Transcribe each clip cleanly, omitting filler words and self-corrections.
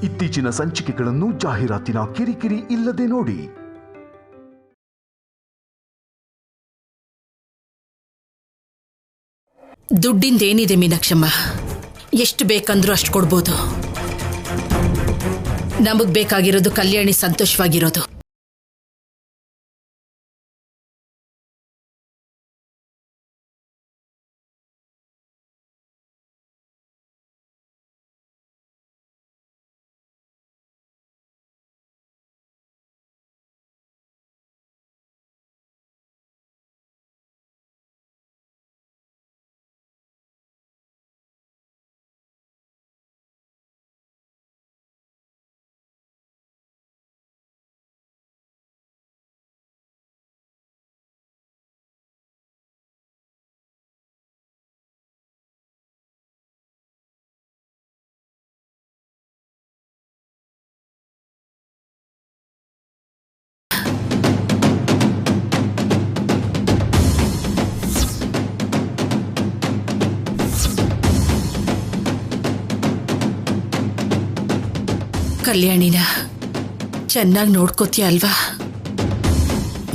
ಇತ್ತೀಚಿನ ಸಂಚಿಕೆಗಳನ್ನು ಜಾಹೀರಾತಿನ ಕಿರಿಕಿರಿ ಇಲ್ಲದೆ ನೋಡಿ. ದುಡ್ಡಿಂದೇನಿದೆ ಮೀನಾಕ್ಷಮ್ಮ, ಎಷ್ಟು ಬೇಕಂದ್ರೂ ಅಷ್ಟು ಕೊಡ್ಬೋದು. ನಮಗ್ ಬೇಕಾಗಿರೋದು ಕಲ್ಯಾಣಿ ಸಂತೋಷವಾಗಿರೋದು. ಕಲ್ಯಾಣಿನ ಚೆನ್ನಾಗಿ ನೋಡ್ಕೋತೀಯ ಅಲ್ವಾ?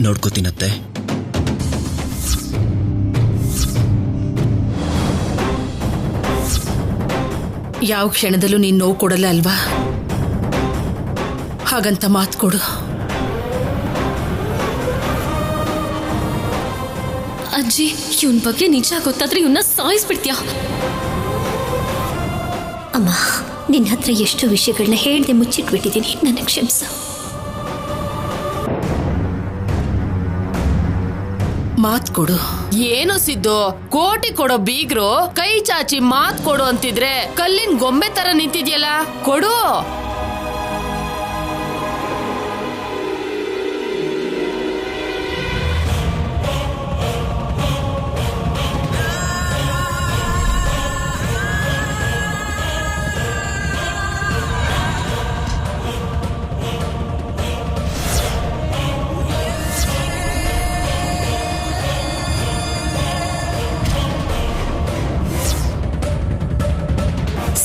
ನೋಡ್ಕೋತೀನತ್ತೆ. ಯಾವ ಕ್ಷಣದಲ್ಲೂ ನೀನು ನೋವು ಕೊಡಲ್ಲ ಅಲ್ವಾ? ಹಾಗಂತ ಮಾತು ಕೊಡು. ಅಜ್ಜಿ, ಇವನ್ ಬಗ್ಗೆ ನಿಜ ಗೊತ್ತಾದ್ರೆ ಇವನ್ನ ಸಾಯಿಸ್ಬಿಡ್ತೀಯ. ಅಮ್ಮ, ನಿನ್ನ ಹತ್ರ ಎಷ್ಟು ವಿಷಯಗಳನ್ನ ಹೇಳ್ದೆ ಮುಚ್ಚಿಟ್ಬಿಟ್ಟಿದ್ದೀನಿ, ನನ್ನ ಕ್ಷಮಿಸು. ಮಾತ್ ಕೊಡು. ಏನು ಸಿದ್ದು, ಕೋಟಿ ಕೊಡೋ ಬೀಗ್ರು ಕೈ ಚಾಚಿ ಮಾತ್ ಕೊಡು ಅಂತಿದ್ರೆ ಕಲ್ಲಿನ ಗೊಂಬೆ ತರ ನಿಂತಿದ್ಯಲ್ಲ, ಕೊಡು.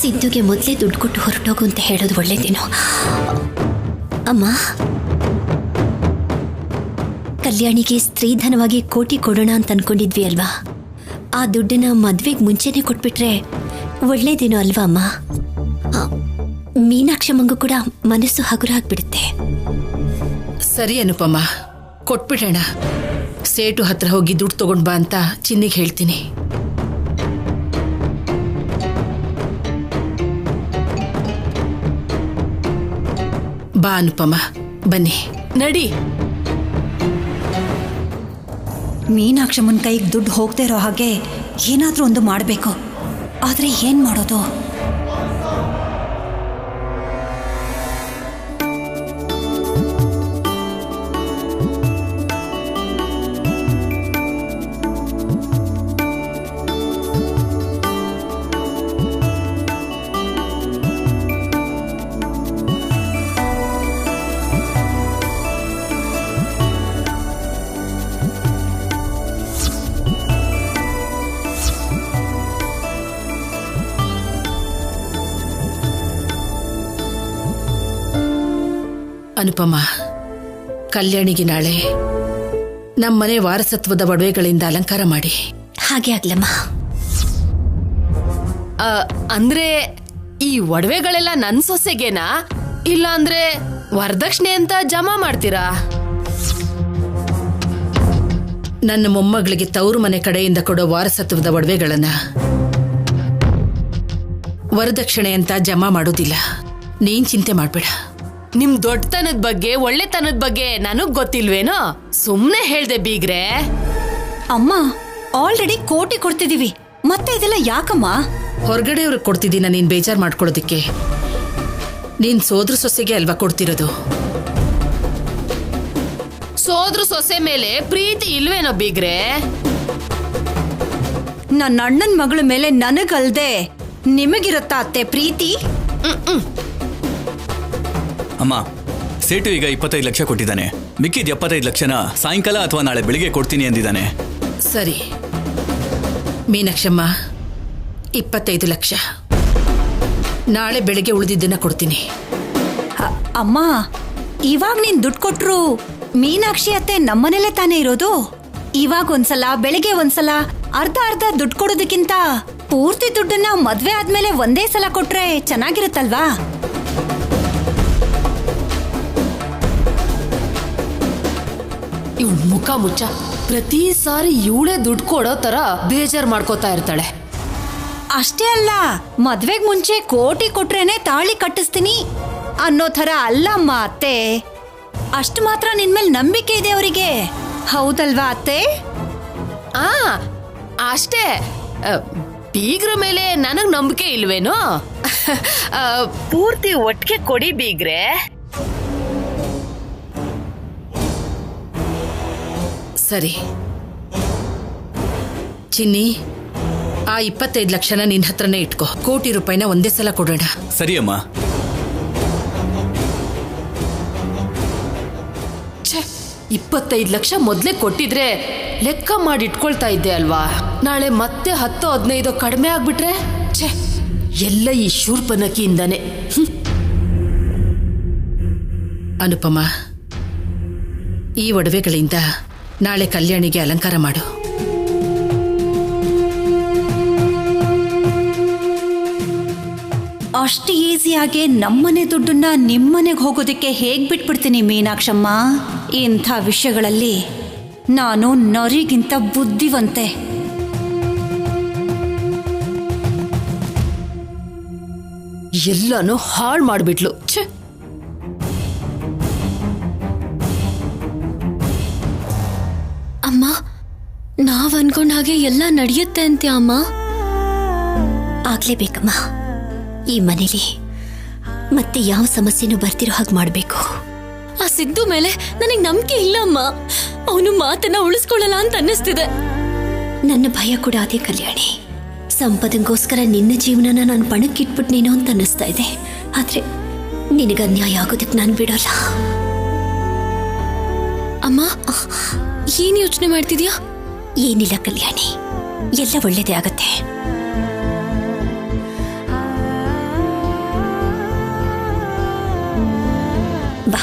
ಸಿದ್ದುಗೆ ಮೊದಲೇ ದುಡ್ಡು ಕೊಟ್ಟು ಹೊರಟೋಗು ಅಂತ ಹೇಳೋದು ಒಳ್ಳೇದೇನೋ. ಅಮ್ಮ, ಕಲ್ಯಾಣಿಗೆ ಸ್ತ್ರೀಧನವಾಗಿ ಕೋಟಿ ಕೊಡೋಣ ಅಂತ ಅನ್ಕೊಂಡಿದ್ವಿ ಅಲ್ವಾ? ಆ ದುಡ್ಡನ್ನ ಮದ್ವೆಗೆ ಮುಂಚೆನೆ ಕೊಟ್ಬಿಟ್ರೆ ಒಳ್ಳೇದೇನೋ ಅಲ್ವಾ ಅಮ್ಮ? ಮೀನಾಕ್ಷಮ್ಮಂಗೂ ಕೂಡ ಮನಸ್ಸು ಹಗುರ ಆಗ್ಬಿಡುತ್ತೆ. ಸರಿ ಅನುಪಮ್ಮ, ಕೊಟ್ಬಿಡೋಣ. ಸೇಟು ಹತ್ರ ಹೋಗಿ ದುಡ್ಡು ತಗೊಂಡ್ ಬಾ ಅಂತ ಚಿನ್ನಿಗೆ ಹೇಳ್ತೀನಿ. ಬಾ ಅನುಪಮ್ಮ, ಬನ್ನಿ. ನಡಿ. ಮೀನಾಕ್ಷಮ್ಮನ ಕೈಗೆ ದುಡ್ಡು ಹೋಗದೆ ಇರೋ ಹಾಗೆ ಏನಾದರೂ ಒಂದು ಮಾಡಬೇಕು. ಆದರೆ ಏನು ಮಾಡೋದು? ಅನುಪಮ್ಮ, ಕಲ್ಯಾಣಿಗೆ ನಾಳೆ ನಮ್ಮನೆ ವಾರಸತ್ವದ ಒಡವೆಗಳಿಂದ ಅಲಂಕಾರ ಮಾಡಿ. ಹಾಗೆ ಆಗ್ಲಮ್ಮ. ಅಂದ್ರೆ ಈ ಒಡವೆಗಳೆಲ್ಲ ನನ್ ಸೊಸೆಗೇನಾ, ಇಲ್ಲ ಅಂದ್ರೆ ವರದಕ್ಷಿಣೆ ಅಂತ ಜಮಾ ಮಾಡ್ತೀರಾ? ನನ್ನ ಮೊಮ್ಮಗಳಿಗೆ ತವರು ಮನೆ ಕಡೆಯಿಂದ ಕೊಡೋ ವಾರಸತ್ವದ ಒಡವೆಗಳನ್ನ ವರದಕ್ಷಿಣೆ ಅಂತ ಜಮಾ ಮಾಡೋದಿಲ್ಲ. ನೀನ್ ಚಿಂತೆ ಮಾಡ್ಬೇಡ. ನಿಮ್ ದೊಡ್ಡತನದ ಬಗ್ಗೆ, ಒಳ್ಳೆತನದ ಬಗ್ಗೆ ನನಗ್ ಗೊತ್ತಿಲ್ವೇನೋ? ಸುಮ್ನೆ ಹೇಳ್ದೆ ಬೀಗ್ರೆ. ಅಮ್ಮ, ಆಲ್ರೆಡಿ ಕೋಟಿ ಕೊಡ್ತಿದೀವಿ, ಮತ್ತೆ ಇದೆಲ್ಲ ಯಾಕಮ್ಮ? ಹೊರಗಡೆಯವ್ರಿಗೆ ಕೊಡ್ತಿದ್ದೀನ ನೀನ್ ಬೇಜಾರ್ ಮಾಡ್ಕೊಳ್ಳೋದಿಕ್ಕೆ? ನೀನ್ ಸೋದ್ರ ಸೊಸೆಗೆ ಅಲ್ವಾ ಕೊಡ್ತಿರೋದು? ಸೋದ್ರ ಸೊಸೆ ಮೇಲೆ ಪ್ರೀತಿ ಇಲ್ವೇನೋ ಬೀಗ್ರೆ? ನನ್ನ ಅಣ್ಣನ ಮಗಳ ಮೇಲೆ ನನಗಲ್ದೆ ನಿಮಗಿರುತ್ತಾ ಅತ್ತೆ ಪ್ರೀತಿ? ಅಮ್ಮ, ಸೇಟು ಈಗ 25 ಲಕ್ಷ ಕೊಟ್ಟಿದ್ದಾನೆ. ಮಿಕ್ಕಿದ 75 ಲಕ್ಷನ ಸಾಯಂಕಾಲ ಅಥವಾ ನಾಳೆ ಬೆಳಿಗ್ಗೆ ಕೊಡ್ತೀನಿ ಅಂದಿದ್ದಾನೆ. ಸರಿ ಮೀನಾಕ್ಷಮ್ಮ, 25 ಲಕ್ಷ. ನಾಳೆ ಬೆಳಿಗ್ಗೆ ಉಳಿದಿದ್ದನ್ನ ಕೊಡ್ತೀನಿ. ಅಮ್ಮ, ಇವಾಗ ನೀನ್ ದುಡ್ಡು ಕೊಟ್ರು ಮೀನಾಕ್ಷಿ ಅತ್ತೆ ನಮ್ಮನೇಲೆ ತಾನೇ ಇರೋದು. ಇವಾಗ ಒಂದ್ಸಲ ಬೆಳಿಗ್ಗೆ ಒಂದ್ಸಲ ಅರ್ಧ ಅರ್ಧ ದುಡ್ಡು ಕೊಡೋದಕ್ಕಿಂತ ಪೂರ್ತಿ ದುಡ್ಡನ್ನ ಮದ್ವೆ ಆದ್ಮೇಲೆ ಒಂದೇ ಸಲ ಕೊಟ್ರೆ ಚೆನ್ನಾಗಿರುತ್ತಲ್ವಾ? ಇವ್ ಮುಖ ಮುಚ್ಚ ಪ್ರತಿ ಸಾರಿ ಇವಳೇ ದುಡ್ಡು ಕೊಡೋ ತರ ಬೇಜಾರ್ ಮಾಡ್ಕೋತಾ ಇರ್ತಾಳೆ. ಅಷ್ಟೇ ಅಲ್ಲ, ಮದ್ವೆಗ್ ಮುಂಚೆ ಕೋಟಿ ಕೊಟ್ರೇನೆ ತಾಳಿ ಕಟ್ಟಿಸ್ತೀನಿ ಅನ್ನೋ ಥರ ಅಲ್ಲಮ್ಮ ಅತ್ತೆ. ಅಷ್ಟು ಮಾತ್ರ ನಿನ್ಮೇಲೆ ನಂಬಿಕೆ ಇದೆ ಅವರಿಗೆ, ಹೌದಲ್ವಾ ಅತ್ತೆ? ಆ ಅಷ್ಟೇ. ಬೀಗ್ರ ಮೇಲೆ ನನಗ್ ನಂಬಿಕೆ ಇಲ್ವೇನೋ? ಪೂರ್ತಿ ಒಟ್ಟಿಗೆ ಕೊಡಿ ಬೀಗ್ರೆ. ಸರಿ ಚಿನ್ನಿ, ಆ 25 ಲಕ್ಷನ ನಿನ್ನ ಹತ್ರನೇ ಇಟ್ಕೋ. ಕೋಟಿ ರೂಪಾಯಿನ ಒಂದೇ ಸಲ ಕೊಡೋಣ. ಸರಿ ಅಮ್ಮ. 25 ಲಕ್ಷ ಮೊದ್ಲೇ ಕೊಟ್ಟಿದ್ರೆ ಲೆಕ್ಕ ಮಾಡಿ ಇಟ್ಕೊಳ್ತಾ ಇದ್ದೆ ಅಲ್ವಾ? ನಾಳೆ ಮತ್ತೆ 10-15 ಕಡಿಮೆ ಆಗ್ಬಿಟ್ರೆ ಛೇ, ಎಲ್ಲ ಈ ಶೂರ್ಪನಕಿಯಿಂದಾನೆ. ಅನುಪಮ, ಈ ಒಡವೆಗಳಿಂದ ನಾಳೆ ಕಲ್ಯಾಣಿಗೆ ಅಲಂಕಾರ ಮಾಡು. ಅಷ್ಟು ಈಸಿಯಾಗಿ ನಮ್ಮನೆ ದುಡ್ಡನ್ನ ನಿಮ್ಮನೆಗೆ ಹೋಗೋದಕ್ಕೆ ಹೇಗ್ ಬಿಟ್ಬಿಡ್ತೀನಿ ಮೀನಾಕ್ಷಮ್ಮ? ಇಂಥ ವಿಷಯಗಳಲ್ಲಿ ನಾನು ನರಿಗಿಂತ ಬುದ್ಧಿವಂತೆ. ಎಲ್ಲಾನು ಹಾಳು ಮಾಡ್ಬಿಟ್ಲು. ಛೇ, ಅಮ್ಮ, ನಾವ್ ಅನ್ಕೊಂಡ ಹಾಗೆ ಎಲ್ಲ ನಡೆಯುತ್ತೆ ಅಂತೆ ಅಮ್ಮ. ಆಗ್ಲೇಬೇಕಮ್ಮ. ಈ ಮನೇಲಿ ಮತ್ತೆ ಯಾವ ಸಮಸ್ಯೆನೂ ಬರ್ತಿರೋ ಹಾಗೆ ಮಾಡಬೇಕು. ಆ ಸಿದ್ದು ಮೇಲೆ ನನಗೆ ನಂಬಿಕೆ ಇಲ್ಲ ಅಮ್ಮ. ಅವನು ಮಾತನ್ನ ಉಳಿಸ್ಕೊಳ್ಳಲ್ಲ ಅಂತ ಅನ್ನಿಸ್ತಿದೆ. ನನ್ನ ಭಯ ಕೂಡ ಅದೇ ಕಲ್ಯಾಣಿ. ಸಂಪದಗೋಸ್ಕರ ನಿನ್ನ ಜೀವನನ ನಾನು ಪಣಕ್ಕಿಟ್ಬಿಟ್ನೇನೋ ಅಂತ ಅನ್ನಿಸ್ತಾ ಇದೆ. ಆದ್ರೆ ನಿನಗೆ ಅನ್ಯಾಯ ಆಗೋದಕ್ಕೆ ನಾನು ಬಿಡೋಲ್ಲ. ಅಮ್ಮ, ಏನ್ ಯೋಚನೆ ಮಾಡ್ತಿದ್ಯಾ? ಏನಿಲ್ಲ ಕಲ್ಯಾಣಿ, ಎಲ್ಲ ಒಳ್ಳೇದೇ ಆಗತ್ತೆ. ಬಾ.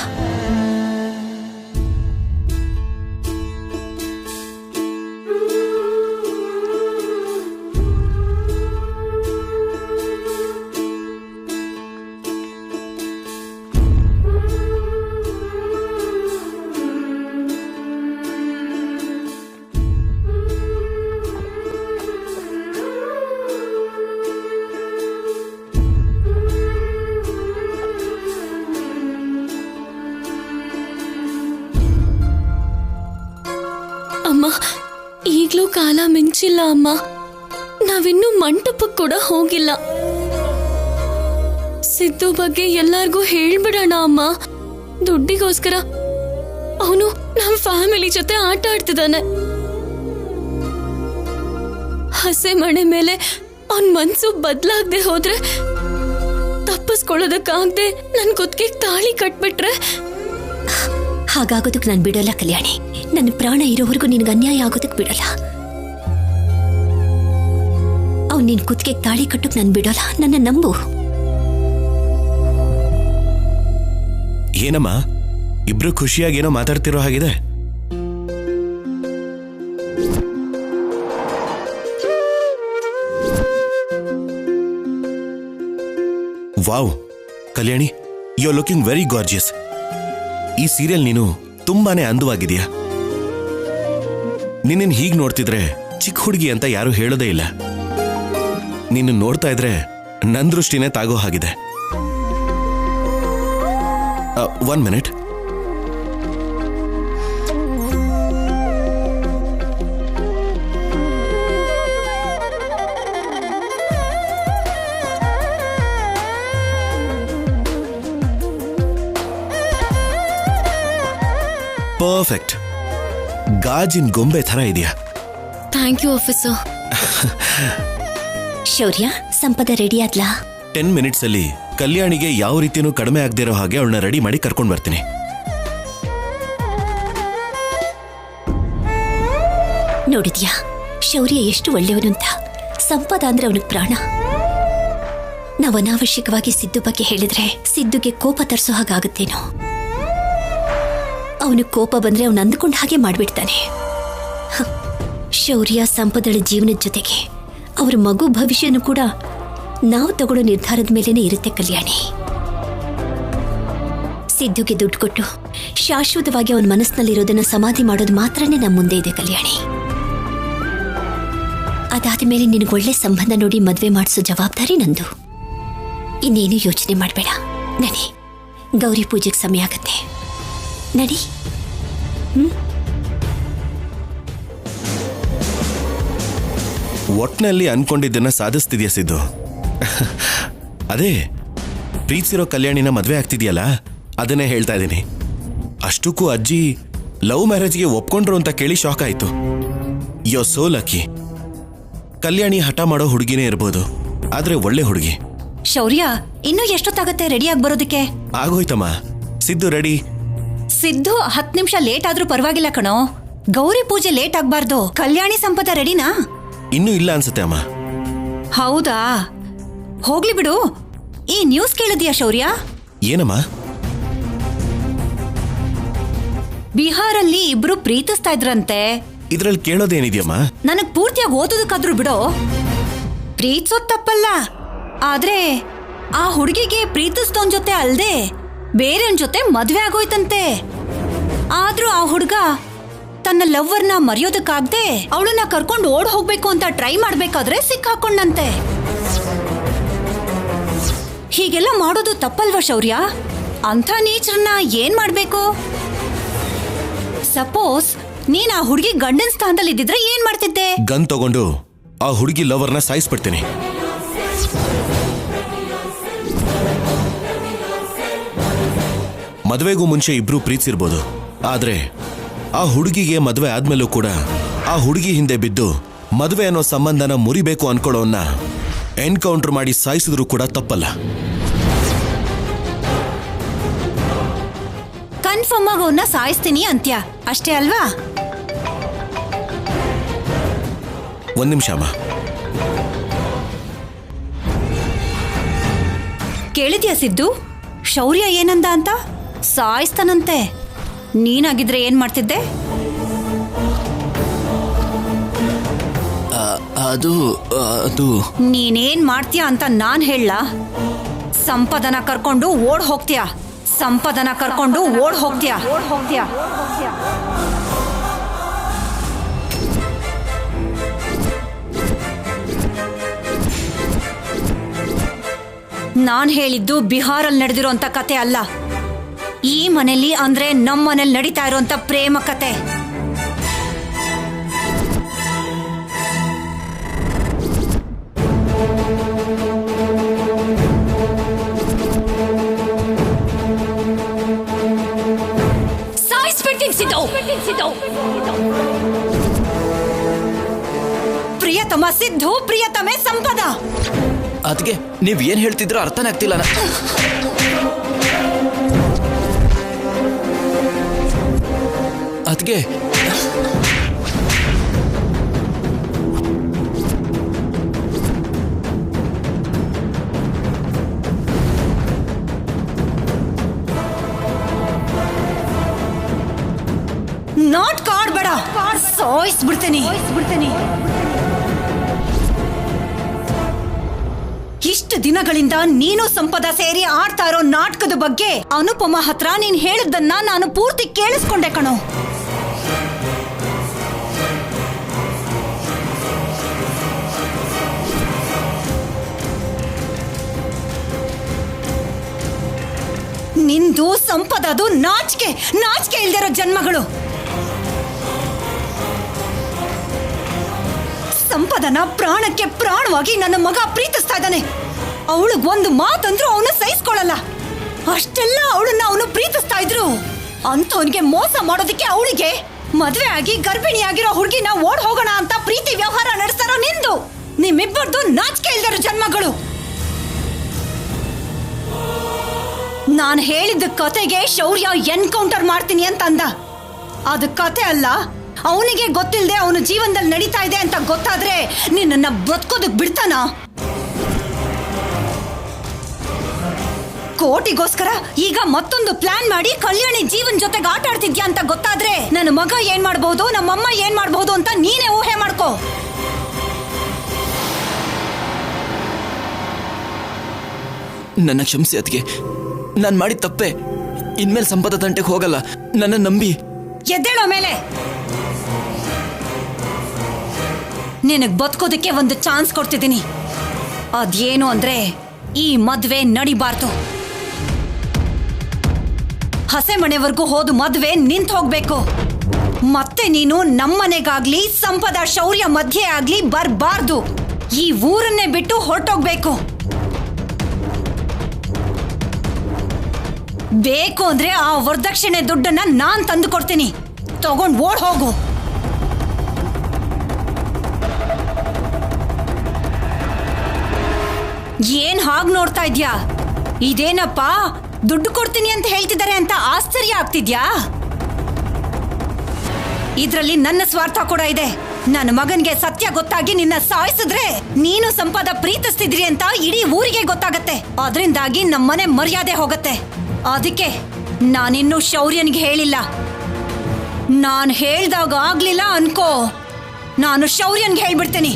ಅಮ್ಮ, ಈಗ್ಲೂ ಕಾಲ ಮಿಂಚಿಲ್ಲ ಅಮ್ಮ. ನಾವಿನ್ನೂ ಮಂಟಪಕ್ಕೆ ಕೂಡ ಹೋಗಿಲ್ಲ. ಸಿದ್ದು ಬಗ್ಗೆ ಎಲ್ಲಾರ್ಗೂ ಹೇಳ್ಬಿಡೋಣ ಅಮ್ಮ. ದುಡ್ಡಿಗೋಸ್ಕರ ಅವನು ನಮ್ಮ ಫ್ಯಾಮಿಲಿ ಜೊತೆ ಆಟ ಆಡ್ತಿದ್ದಾನೆ. ಹಸೆ ಮಣೆ ಮೇಲೆ ಅವನ್ ಮನ್ಸು ಬದಲಾಗದೆ ಹೋದ್ರೆ, ತಪ್ಪಿಸ್ಕೊಳ್ಳೋದಕ್ಕಾಗದೆ ನನ್ ಕುತ್ತಿಗೆ ತಾಳಿ ಕಟ್ಬಿಟ್ರೆ, ಹಾಗಾಗೋದಕ್ಕೆ ನಾನು ಬಿಡೋಲ್ಲ ಕಲ್ಯಾಣಿ. ನನ್ನ ಪ್ರಾಣ ಇರೋವರೆಗೂ ನಿನಗೆ ಅನ್ಯಾಯ ಆಗೋದಕ್ಕೆ ಬಿಡೋಲ್ಲ. ಅವ್ನು ನಿನ್ ಕುತ್ತಿಗೆ ತಾಳಿ ಕಟ್ಟೋಕೆ ನಾನು ಬಿಡೋಲ್ಲ. ನನ್ನ ನಂಬು. ಏನಮ್ಮ, ಇಬ್ರು ಖುಷಿಯಾಗಿ ಏನೋ ಮಾತಾಡ್ತಿರೋ ಹಾಗಿದೆ. Wow Kalyani, you are looking very gorgeous. ಈ ಸೀರಿಯಲ್ ನೀನು ತುಂಬಾನೇ ಅಂದವಾಗಿದೆಯಾ. ನಿನ್ನ ಹೀಗ್ ನೋಡ್ತಿದ್ರೆ ಚಿಕ್ಕ ಹುಡುಗಿ ಅಂತ ಯಾರು ಹೇಳೋದೇ ಇಲ್ಲ. ನಿನ್ನ ನೋಡ್ತಾ ಇದ್ರೆ ನನ್ ದೃಷ್ಟಿನೇ ತಾಗೋ ಹಾಗಿದೆ. 1 ಮಿನಿಟ್. ಪರ್ಫೆಕ್ಟ್. ಗಾಜಿನ ಗೊಂಬೆ ಥರ ಇದೆಯಾ? Thank you officer. Shaurya, Sampada ready ಆದ್ಲಾ? 10 minutes ಅಲ್ಲಿ ಕಲ್ಯಾಣಿಗೆ ಯಾವ ರೀತಿಯೂ ಕಡಿಮೆ ಆಗದಿರೋ ಹಾಗೆ ಅವಳನ್ನ ರೆಡಿ ಮಾಡಿ ಕರ್ಕೊಂಡು ಬರ್ತೀನಿ. ನೋಡಿದ್ಯಾ ಶೌರ್ಯ ಎಷ್ಟು ಒಳ್ಳೆಯವನು ಅಂತ. ಸಂಪದ ಅಂದ್ರೆ ಅವನಿಗೆ ಪ್ರಾಣ. ನಾವು ಅನಾವಶ್ಯಕವಾಗಿ ಸಿದ್ದು ಬಗ್ಗೆ ಹೇಳಿದ್ರೆ ಸಿದ್ದುಗೆ ಕೋಪ ತರಿಸೋ ಹಾಗಾಗುತ್ತೇನೋ. ಅವನು ಕೋಪ ಬಂದ್ರೆ ಅವನು ಅಂದ್ಕೊಂಡ ಹಾಗೆ ಮಾಡ್ಬಿಡ್ತಾನೆ. ಶೌರ್ಯ ಸಂಪದಳ ಜೀವನದ ಜೊತೆಗೆ ಅವರ ಮಗು ಭವಿಷ್ಯನೂ ಕೂಡ ನಾವು ತಗೊಳ್ಳೋ ನಿರ್ಧಾರದ ಮೇಲೇನೆ ಇರುತ್ತೆ ಕಲ್ಯಾಣಿ. ಸಿದ್ದುಗೆ ದುಡ್ಡು ಕೊಟ್ಟು ಶಾಶ್ವತವಾಗಿ ಅವನ ಮನಸ್ಸಿನಲ್ಲಿರೋದನ್ನ ಸಮಾಧಿ ಮಾಡೋದು ಮಾತ್ರನೇ ನಮ್ಮ ಮುಂದೆ ಇದೆ ಕಲ್ಯಾಣಿ. ಅದಾದ ಮೇಲೆ ನಿನಗೊಳ್ಳೆ ಸಂಬಂಧ ನೋಡಿ ಮದುವೆ ಮಾಡಿಸೋ ಜವಾಬ್ದಾರಿ ನಂದು. ಇನ್ನೇನು ಯೋಚನೆ ಮಾಡಬೇಡ. ನಡಿ, ಗೌರಿ ಪೂಜೆಗೆ ಸಮಯ ಆಗತ್ತೆ. ನಡಿ. ಒಟ್ನಲ್ಲಿ ಅನ್ಕೊಂಡಿದ್ದನ್ನ ಸಾಧಿಸ್ತಿದ್ಯಾ ಸಿದ್ದು? ಅದೇ ಪ್ರೀತಿಸಿರೋ ಕಲ್ಯಾಣಿನ ಮದ್ವೆ ಆಗ್ತಿದ್ಯಲ್ಲ, ಅದನ್ನೇ ಹೇಳ್ತಾ ಇದ್ದೀನಿ. ಅಷ್ಟಕ್ಕೂ ಅಜ್ಜಿ ಲವ್ ಮ್ಯಾರೇಜ್ಗೆ ಒಪ್ಕೊಂಡ್ರು ಅಂತ ಕೇಳಿ ಶಾಕ್ ಆಯ್ತು. ಯೋ ಸೋ ಲಕ್ಕಿ. ಕಲ್ಯಾಣಿ ಹಠ ಮಾಡೋ ಹುಡುಗಿನೇ ಇರ್ಬೋದು, ಆದ್ರೆ ಒಳ್ಳೆ ಹುಡುಗಿ. ಶೌರ್ಯ, ಇನ್ನೂ ಎಷ್ಟೊತ್ತಾಗತ್ತೆ ರೆಡಿಯಾಗಿ ಬರೋದಕ್ಕೆ? ಆಗೋಯ್ತಮ್ಮ, ಸಿದ್ದು ರೆಡಿ. ಸಿದ್ದು 10 ನಿಮಿಷ ಲೇಟ್ ಆದ್ರೂ ಪರವಾಗಿಲ್ಲ ಕಣೋ. ಗೌರಿ ಪೂಜೆ ಲೇಟ್ ಆಗ್ಬಾರ್ದು. ಕಲ್ಯಾಣಿ ಸಂಪದ ರೆಡಿನಾ? ಇನ್ನೂ ಇಲ್ಲ ಅನ್ಸುತ್ತೆ ಅಮ್ಮ. ಹೌದಾ, ಹೋಗ್ಲಿ ಬಿಡು. ಈ ನ್ಯೂಸ್ ಕೇಳಿದ್ಯಾ ಶೌರ್ಯ? ಏನಮ್ಮ? ಬಿಹಾರಲ್ಲಿ ಇಬ್ರು ಪ್ರೀತಿಸ್ತಾ ಇದ್ರಂತೆ. ಇದ್ರಲ್ಲಿ ಕೇಳೋದೇನಿದ್ಯಮ್ಮ? ನನಗ್ ಪೂರ್ತಿಯಾಗಿ ಓದೋದಕ್ಕಾದ್ರೂ ಬಿಡೋ. ಪ್ರೀತಿಸೋದ್ ತಪ್ಪಲ್ಲ, ಆದ್ರೆ ಆ ಹುಡುಗಿಗೆ ಪ್ರೀತಿಸ್ತೋನ್ ಜೊತೆ ಅಲ್ದೆ ಬೇರೆಯವ್ನ ಜೊತೆ ಮದ್ವೆ ಆಗೋಯ್ತಂತೆ. ಆದ್ರೂ ಆ ಹುಡುಗ ತನ್ನ ಲವ್ವರ್ನ ಮರೆಯೋದಕ್ಕಾಗ್ದೆ ಅವಳನ್ನ ಕರ್ಕೊಂಡು ಓಡ್ ಹೋಗ್ಬೇಕು ಅಂತ ಟ್ರೈ ಮಾಡ್ಬೇಕಾದ್ರೆ ಸಿಕ್ಕಾಕೊಂಡಂತೆ. ಹೀಗೆಲ್ಲ ಮಾಡೋದು ತಪ್ಪಲ್ವಾ ಶೌರ್ಯ? ಅಂಥ ನೀಚರನ್ನ ಏನ್ ಮಾಡ್ಬೇಕು? ಸಪೋಸ್ ನೀನ್ ಆ ಹುಡುಗಿ ಗಂಡನ್ ಸ್ಥಾನದಲ್ಲಿ ಇದ್ದಿದ್ರೆ ಏನ್ ಮಾಡ್ತಿದ್ದೆ? ಗನ್ ತಗೊಂಡು ಆ ಹುಡುಗಿ ಲವರ್ನ ಸಾಯಿಸ್ಬಿಡ್ತೀನಿ. ಮದ್ವೆಗೂ ಮುಂಚೆ ಇಬ್ರು ಪ್ರೀತಿಸಿರ್ಬೋದು, ಆದ್ರೆ ಆ ಹುಡುಗಿಗೆ ಮದ್ವೆ ಆದ್ಮೇಲೂ ಕೂಡ ಆ ಹುಡುಗಿ ಹಿಂದೆ ಬಿದ್ದು ಮದ್ವೆ ಅನ್ನೋ ಸಂಬಂಧನ ಮುರಿಬೇಕು ಅನ್ಕೊಳ್ಳೋನ್ನ ಎನ್ಕೌಂಟರ್ ಮಾಡಿ ಸಾಯಿಸಿದ್ರು ಕೂಡ ತಪ್ಪಲ್ಲ. ಕನ್ಫರ್ಮ್ ಆಗಿ ಅವನ್ನ ಸಾಯಿಸ್ತೀನಿ ಅಂತ್ಯ, ಅಷ್ಟೇ ಅಲ್ವಾ? ಒಂದ್ ನಿಮಿಷ ಅಮ್ಮ. ಕೇಳಿದ್ಯಾ ಸಿದ್ದು? ಶೌರ್ಯ ಏನಂದ ಅಂತ? ಸಾಯಿಸ್ತಾನಂತೆ. ನೀನಾಗಿದ್ರೆ ಏನ್ ಮಾಡ್ತಿದ್ದೆ? ಅದು ನೀನೇನ್ ಮಾಡ್ತೀಯ ಅಂತ ನಾನ್ ಹೇಳ? ಸಂಪದನ ಕರ್ಕೊಂಡು ಓಡ್ ಹೋಗ್ತೀಯ. ಸಂಪದನ ಕರ್ಕೊಂಡು ಓಡ್ ಹೋಗ್ತೀಯ. ನಾನ್ ಹೇಳಿದ್ದು ಬಿಹಾರಲ್ಲಿ ನಡೆದಿರೋಂತ ಕತೆ ಅಲ್ಲ. ಈ ಮನೆಯಲ್ಲಿ ಅಂದ್ರೆ ನಮ್ಮ ಮನೇಲಿ ನಡೀತಾ ಇರೋಂತ ಪ್ರೇಮ ಕತೆ. ಪ್ರಿಯತಮ ಸಿದ್ದು, ಪ್ರಿಯತಮೆ ಸಂಪದ. ಅದಕ್ಕೆ ನೀವ್ ಏನ್ ಹೇಳ್ತಿದ್ರೋ ಅರ್ಥನೇ ಆಗ್ತಿಲ್ಲ. ಅದಕ್ಕೆ ನಾಟ್ ಕಾಡ್ಬೇಡ, ಸಾಯಿಸ್ಬಿಡ್ತೀನಿ. ಇಷ್ಟು ದಿನಗಳಿಂದ ನೀನು ಸಂಪದ ಸೇರಿ ಆಡ್ತಾ ಇರೋ ನಾಟಕದ ಬಗ್ಗೆ ಅನುಪಮ ಹತ್ರ ನೀನ್ ಹೇಳಿದ್ದನ್ನ ನಾನು ಪೂರ್ತಿ ಕೇಳಿಸ್ಕೊಂಡೆ ಕಣೋ. ನಿಂದು ಸಂಪದದು ನಾಚಿಕೆ ಇಲ್ದಿರೋ ಜನ್ಮಗಳು. ಸಂಪದನ ಪ್ರಾಣಕ್ಕೆ ಪ್ರಾಣವಾಗಿ ನನ್ನ ಮಗ ಪ್ರೀತಿಸ್ತಾ ಇದ್ದಾನೆ. ಅವಳಿಗೊಂದು ಮಾತಂದ್ರೂ ಅವನು ಸಹಿಸ್ಕೊಳ್ಳಲ್ಲ. ಅಷ್ಟೆಲ್ಲ ಅವಳನ್ನ ಅವನು ಪ್ರೀತಿಸ್ತಾ ಇದ್ರು. ಅಂತವನಿಗೆ ಮೋಸ ಮಾಡೋದಕ್ಕೆ ಅವಳಿಗೆ ಮದ್ವೆ ಆಗಿ ಗರ್ಭಿಣಿಯಾಗಿರೋ ಹುಡುಗಿನ ಓಡ್ ಹೋಗೋಣ ಅಂತ ಪ್ರೀತಿ ವ್ಯವಹಾರ ನಡೆಸ್ತಾರೋ ನಿಂದು. ನಿಮ್ಮಿಬ್ಬರದು ನಾಚಿಕೆ ಇಲ್ದಿರೋ ಜನ್ಮಗಳು. ನಾನು ಹೇಳಿದ ಕತೆಗೆ ಶೌರ್ಯ ಎನ್ಕೌಂಟರ್ ಮಾಡ್ತೀನಿ ಅಂತ ಅಂದ. ಅದು ಕತೆ ಅಲ್ಲ. ಅವನಿಗೆ ಗೊತ್ತಿಲ್ಲದೆ ಅವನ ಜೀವನದಲ್ಲಿ ನಡೀತಾ ಇದೆ ಅಂತ ಗೊತ್ತಾದ್ರೆ ನಿನ್ನನ್ನ ಬದುಕೋದಕ್ ಬಿಡ್ತಾನ? ಕೋಟಿಗೋಸ್ಕರ ಈಗ ಮತ್ತೊಂದು ಪ್ಲಾನ್ ಮಾಡಿ ಕಲ್ಯಾಣಿ ಜೀವನ್ ಜೊತೆಗೆ ಆಟ ಆಡ್ತಿದ್ಯಾ ಅಂತ ಗೊತ್ತಾದ್ರೆ ನನ್ನ ಮಗ ಏನ್ ಮಾಡ್ಬಹುದು, ನಮ್ಮಮ್ಮ ಏನ್ ಮಾಡ್ಬಹುದು ಅಂತ ನೀನೇ ಊಹೆ ಮಾಡ್ಕೋ. ನನ್ನ ಕ್ಷಮಿಸಿ ಅದಕ್ಕೆ, ನಾನು ಮಾಡಿದ ತಪ್ಪೆ. ಇನ್ಮೇಲೆ ಸಂಪದ ತಂಟೆಗೆ ಹೋಗಲ್ಲ, ನನ್ನ ನಂಬಿ. ಎದ್ದೇಳೋ ಮೇಲೆ. ನಿನಗ್ ಬದುಕೋದಕ್ಕೆ ಒಂದು ಚಾನ್ಸ್ ಕೊಡ್ತಿದ್ದೀನಿ. ಅದೇನು ಅಂದ್ರೆ ಈ ಮದ್ವೆ ನಡಿಬಾರ್ದು. ಹಸೆ ಮನೆವರೆಗೂ ಹೋದ ಮದ್ವೆ ನಿಂತು ಹೋಗ್ಬೇಕು. ಮತ್ತೆ ನೀನು ನಮ್ಮನೆಗಾಗ್ಲಿ ಸಂಪದ ಶೌರ್ಯ ಮಧ್ಯೆ ಆಗ್ಲಿ ಬರ್ಬಾರ್ದು. ಈ ಊರನ್ನೇ ಬಿಟ್ಟು ಹೊರಟೋಗ್ಬೇಕು. ಬೇಕು ಅಂದ್ರೆ ಆ ವರದಕ್ಷಿಣೆ ದುಡ್ಡನ್ನ ನಾನ್ ತಂದು ಕೊಡ್ತೀನಿ. ತಗೊಂಡ್ ಓಡ್ ಹೋಗು. ಏನ್ ಹಾಗ್ ನೋಡ್ತಾ ಇದ್ಯಾ? ಇದೇನಪ್ಪ ದುಡ್ಡು ಕೊಡ್ತೀನಿ ಅಂತ ಹೇಳ್ತಿದ್ದಾರೆ ಅಂತ ಆಶ್ಚರ್ಯ ಆಗ್ತಿದ್ಯಾ? ಇದ್ರಲ್ಲಿ ನನ್ನ ಸ್ವಾರ್ಥ ಕೂಡ ಇದೆ. ನನ್ನ ಮಗನ್ಗೆ ಸತ್ಯ ಗೊತ್ತಾಗಿ ನಿನ್ನ ಸಾಯಿಸಿದ್ರೆ ನೀನು ಸಂಪದ ಪ್ರೀತಿಸ್ತಿದ್ರಿ ಅಂತ ಇಡೀ ಊರಿಗೆ ಗೊತ್ತಾಗತ್ತೆ. ಅದರಿಂದಾಗಿ ನಮ್ಮನೆ ಮರ್ಯಾದೆ ಹೋಗತ್ತೆ. ಅದಕ್ಕೆ ನಾನಿನ್ನೂ ಶೌರ್ಯನ್ಗೆ ಹೇಳಿಲ್ಲ. ನಾನು ಹೇಳ್ದಾಗ ಆಗ್ಲಿಲ್ಲ ಅನ್ಕೋ, ನಾನು ಶೌರ್ಯನ್ಗೆ ಹೇಳ್ಬಿಡ್ತೀನಿ.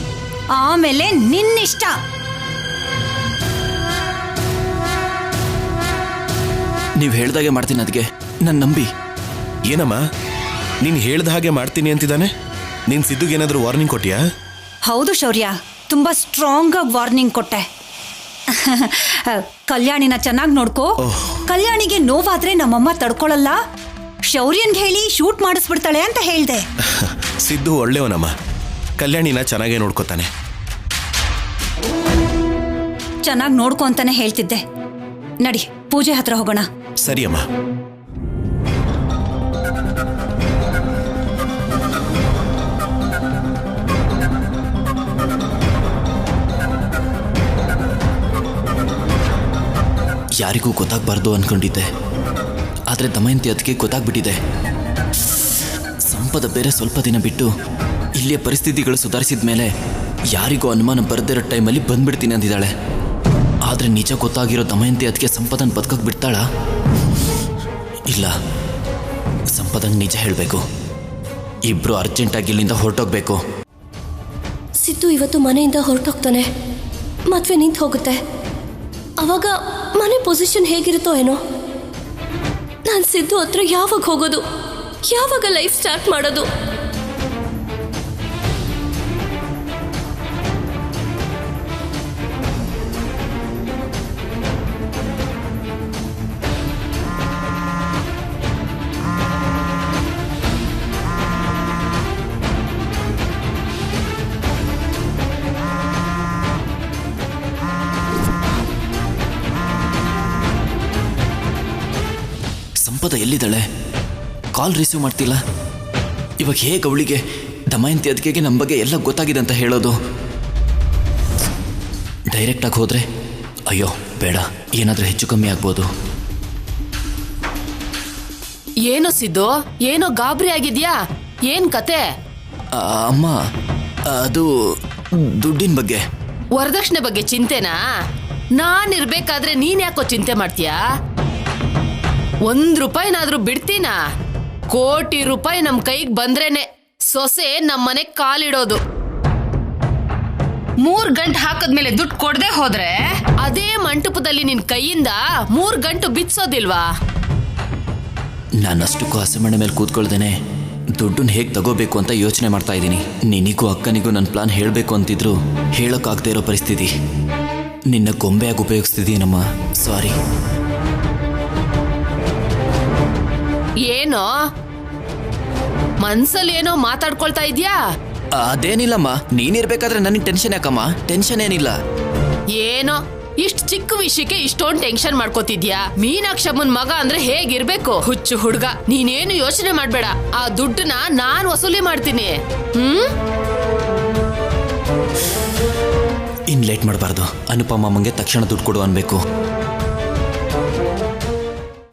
ಆಮೇಲೆ ನಿನ್ನಿಷ್ಟ. ನೀವು ಹೇಳ್ದಾಗೆ ಮಾಡ್ತೀನಿ. ಅದಕ್ಕೆ ನನ್ನ ನಂಬಿ. ಏನಮ್ಮ, ನೀನು ಹೇಳ್ದ ಹಾಗೆ ಮಾಡ್ತೀನಿ ಅಂತಿದ್ದಾನೆ? ನೀನು ಸಿದ್ದುಗೇನಾದರೂ ವಾರ್ನಿಂಗ್ ಕೊಟ್ಟಿಯಾ? ಹೌದು ಶೌರ್ಯ, ತುಂಬಾ ಸ್ಟ್ರಾಂಗ್ ಆಗಿ ವಾರ್ನಿಂಗ್ ಕೊಟ್ಟೆ. ಕಲ್ಯಾಣಿನ ಚೆನ್ನಾಗಿ ನೋಡ್ಕೋ. ಕಲ್ಯಾಣಿಗೆ ನೋವಾದ್ರೆ ನಮ್ಮಮ್ಮ ತಡ್ಕೊಳಲ್ಲ. ಶೌರ್ಯನ್ಗೆ ಹೇಳಿ ಶೂಟ್ ಮಾಡಿಸ್ಬಿಡ್ತಾಳೆ ಅಂತ ಹೇಳ್ದೆ. ಸಿದ್ದು ಒಳ್ಳೆಯವನಮ್ಮ, ಕಲ್ಯಾಣಿನ ಚೆನ್ನಾಗೇ ನೋಡ್ಕೋತಾನೆ. ಚೆನ್ನಾಗಿ ನೋಡ್ಕೊ ಅಂತಾನೆ ಹೇಳ್ತಿದ್ದೆ. ನಡಿ, ಪೂಜೆ ಹತ್ರ ಹೋಗೋಣ. ಸರಿ ಅಮ್ಮ. ಯಾರಿಗೂ ಗೊತ್ತಾಗಬಾರ್ದು ಅನ್ಕೊಂಡಿದ್ದೆ, ಆದರೆ ದಮಯಂತಿ ಅದಕ್ಕೆ ಗೊತ್ತಾಗ್ಬಿಟ್ಟಿದೆ. ಸಂಪದ ಬೇರೆ ಸ್ವಲ್ಪ ದಿನ ಬಿಟ್ಟು ಇಲ್ಲಿಯ ಪರಿಸ್ಥಿತಿಗಳು ಸುಧಾರಿಸಿದ ಮೇಲೆ ಯಾರಿಗೂ ಅನುಮಾನ ಬರದಿರೋ ಟೈಮಲ್ಲಿ ಬಂದ್ಬಿಡ್ತೀನಿ ಅಂದಿದ್ದಾಳೆ. ಆದರೆ ನಿಜ ಗೊತ್ತಾಗಿರೋ ದಮಯಂತಿ ಅದಕ್ಕೆ ಸಂಪದನ ಬದುಕಕ್ಕೆ ಬಿಡ್ತಾಳ? ಇಲ್ಲ, ಸಂಪದಂಗೆ ನಿಜ ಹೇಳಬೇಕು. ಇಬ್ರು ಅರ್ಜೆಂಟಾಗಿ ಇಲ್ಲಿಂದ ಹೊರಟೋಗ್ಬೇಕು. ಸಿದ್ದು ಇವತ್ತು ಮನೆಯಿಂದ ಹೊರಟೋಗ್ತಾನೆ, ಮದುವೆ ನಿಂತು ಹೋಗುತ್ತೆ. ಅವಾಗ ಮನೆ ಪೊಸಿಷನ್ ಹೇಗಿರುತ್ತೋ ಏನೋ. ನಾನು ಸಿದ್ದು ಹತ್ರ ಯಾವಾಗ ಹೋಗೋದು, ಯಾವಾಗ ಲೈಫ್ ಸ್ಟಾರ್ಟ್ ಮಾಡೋದು? ಸಂಪದ ಎಲ್ಲಿದ್ದಾಳೆ? ಕಾಲ್ ರಿಸೀವ್ ಮಾಡ್ತಿಲ್ಲ. ಇವಾಗ ಹೇಗೆ ಅವಳಿಗೆ ದಮಯಂತಿ ಅದಕ್ಕೆ ನಮ್ಮ ಬಗ್ಗೆ ಎಲ್ಲ ಗೊತ್ತಾಗಿದೆ ಅಂತ ಹೇಳೋದು? ಡೈರೆಕ್ಟಾಗಿ ಹೋದರೆ ಅಯ್ಯೋ ಬೇಡ, ಏನಾದರೂ ಹೆಚ್ಚು ಕಮ್ಮಿ ಆಗ್ಬೋದು. ಏನೋ ಸಿದ್ದು, ಏನೋ ಗಾಬರಿ ಆಗಿದ್ಯಾ? ಏನ್ ಕತೆ? ಅಮ್ಮ, ಅದು ದುಡ್ಡಿನ ಬಗ್ಗೆ. ವರದಕ್ಷಿಣೆ ಬಗ್ಗೆ ಚಿಂತೆನಾ? ನಾನಿರ್ಬೇಕಾದ್ರೆ ನೀನ್ ಯಾಕೋ ಚಿಂತೆ ಮಾಡ್ತೀಯಾ? ₹1 ಬಿಡ್ತೀನಾ? ಕೋಟಿ ರೂಪಾಯಿ ನಮ್ ಕೈಗೆ ಬಂದ್ರೇನೆ ಸೊಸೆ ನಮ್ಮನೆ ಕಾಲಿಡೋದು. 3 ಗಂಟೆ ಹಾಕದ್ಮೇಲೆ ದುಡ್ಡು ಕೊಡದೆ ಹೋದ್ರೆ ಅದೇ ಮಂಟಪದಲ್ಲಿ ನಿನ್ ಕೈಯಿಂದ 3 ಗಂಟು ಬಿಚ್ಚೋದಿಲ್ವಾ? ನಾನಷ್ಟಕ್ಕೂ ಹಸೆಮಣೆ ಮೇಲೆ ಕೂತ್ಕೊಳ್ದೇನೆ ದುಡ್ಡನ್ನ ಹೇಗೆ ತಗೋಬೇಕು ಅಂತ ಯೋಚನೆ ಮಾಡ್ತಾ ಇದ್ದೀನಿ. ನಿನಗೂ ಅಕ್ಕನಿಗೂ ನನ್ನ ಪ್ಲಾನ್ ಹೇಳಬೇಕು ಅಂತಿದ್ರು ಹೇಳೋಕ್ಕಾಗದೇ ಇರೋ ಪರಿಸ್ಥಿತಿ. ನಿನ್ನ ಗೊಂಬೆಯಾಗಿ ಉಪಯೋಗಿಸ್ತಿದ್ದೀನಮ್ಮ, ಸಾರಿ. ಏನೋ ಮನ್ಸಲ್ಲಿ ಏನೋ ಮಾತಾಡ್ಕೊಳ್ತಾ ಇದ್ಯಾ? ಅದೇನಿಲ್ಲಮ್ಮ, ನೀನಿರ್ಬೇಕಾದ್ರೆ ನನಗೆ ಟೆನ್ಷನ್ ಯಾಕಮ್ಮ? ಟೆನ್ಷನ್ ಏನಿಲ್ಲ. ಏನೋ ಇಷ್ಟು ಚಿಕ್ಕ ವಿಷಯಕ್ಕೆ ಇಷ್ಟೊಂದು ಟೆನ್ಷನ್ ಮಾಡ್ಕೋತಿದ್ಯಾ? ಮೀನಾಕ್ಷಮ್ಮನ್ ಮಗ ಅಂದ್ರೆ ಹೇಗಿರ್ಬೇಕು? ಹುಚ್ಚು ಹುಡ್ಗ. ನೀನೇನು ಯೋಚನೆ ಮಾಡ್ಬೇಡ, ಆ ದುಡ್ಡನ್ನ ನಾನ್ ವಸೂಲಿ ಮಾಡ್ತೀನಿ. ಇನ್ ಲೇಟ್ ಮಾಡಬಾರ್ದು. ಅನುಪಮಮ್ಮಂಗೆ ತಕ್ಷಣ ದುಡ್ಡು ಕೊಡು ಅನ್ಬೇಕು.